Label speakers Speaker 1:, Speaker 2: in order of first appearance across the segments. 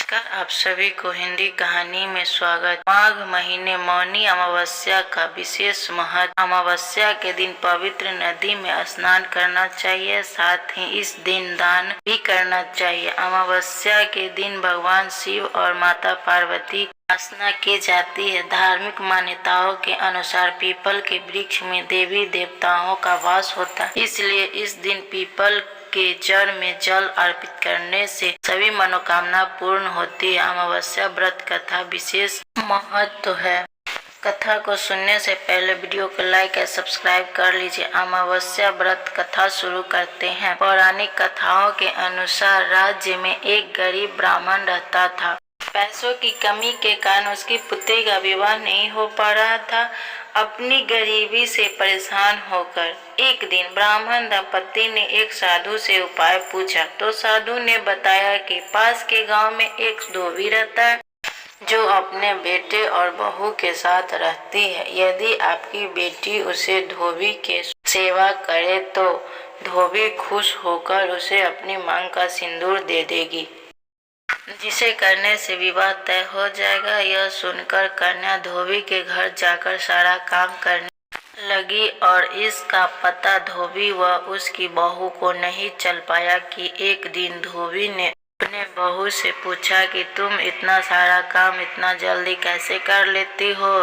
Speaker 1: नमस्कार, आप सभी को हिंदी कहानी में स्वागत। माघ महीने मौनी अमावस्या का विशेष महत्व। अमावस्या के दिन पवित्र नदी में स्नान करना चाहिए, साथ ही इस दिन दान भी करना चाहिए। अमावस्या के दिन भगवान शिव और माता पार्वती की उपासना की जाती है। धार्मिक मान्यताओं के अनुसार पीपल के वृक्ष में देवी देवताओं का वास होता है, इसलिए इस दिन पीपल के जड़ में जल अर्पित करने से सभी मनोकामना पूर्ण होती है। अमावस्या व्रत कथा विशेष महत्व है। कथा को सुनने से पहले वीडियो को लाइक और सब्सक्राइब कर लीजिए। अमावस्या व्रत कथा शुरू करते हैं। पौराणिक कथाओं के अनुसार राज्य में एक गरीब ब्राह्मण रहता था। पैसों की कमी के कारण उसकी पुत्री का विवाह नहीं हो पा रहा था। अपनी गरीबी से परेशान होकर एक दिन ब्राह्मण दंपति ने एक साधु से उपाय पूछा, तो साधु ने बताया कि पास के गांव में एक धोबी रहता है जो अपने बेटे और बहू के साथ रहती है। यदि आपकी बेटी उसे धोबी के सेवा करे तो धोबी खुश होकर उसे अपनी मांग का सिंदूर दे देगी, जिसे करने से विवाह तय हो जाएगा। यह सुनकर कन्या धोबी के घर जाकर सारा काम करने लगी और इसका पता धोबी व उसकी बहू को नहीं चल पाया कि एक दिन धोबी ने अपने बहू से पूछा कि तुम इतना सारा काम इतना जल्दी कैसे कर लेती हो।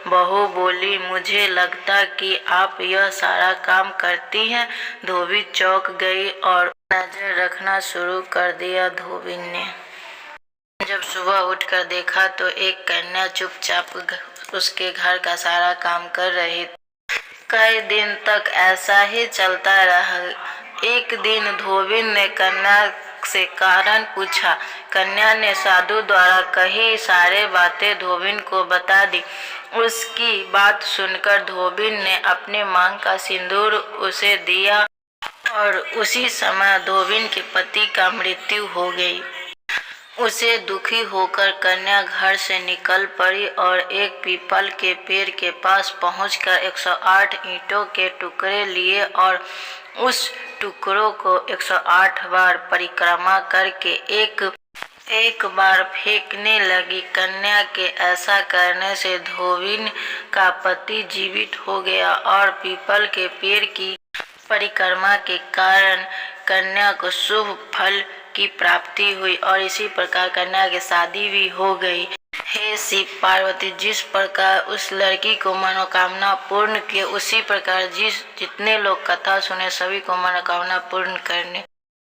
Speaker 1: बहू बोली, मुझे लगता कि आप यह सारा काम करती हैं। धोबी चौंक गई और नजर रखना शुरू कर दिया। धोबी ने जब सुबह उठकर देखा तो एक कन्या चुपचाप उसके घर का सारा काम कर रही। कई दिन तक ऐसा ही चलता रहा। एक दिन धोबी ने कन्या से कारण पूछा। कन्या ने साधु द्वारा कही सारे बातें धोबी को बता दी। उसकी बात सुनकर धोबी ने अपने मांग का सिंदूर उसे दिया और उसी समय धोबी के पति का मृत्यु हो गई। उसे दुखी होकर कन्या घर से निकल पड़ी और एक पीपल के पेड़ के पास पहुंचकर 108 ईंटों के टुकड़े लिए और उस टुकड़ों को 108 बार परिक्रमा करके एक बार फेंकने लगी। कन्या के ऐसा करने से धोबी का पति जीवित हो गया और पीपल के पेड़ की परिक्रमा के कारण कन्या को शुभ फल की प्राप्ति हुई और इसी प्रकार कन्या की शादी भी हो गई। हे शिव पार्वती, जिस प्रकार उस लड़की को मनोकामना पूर्ण किए, उसी प्रकार जितने लोग कथा सुने सभी को मनोकामना पूर्ण करने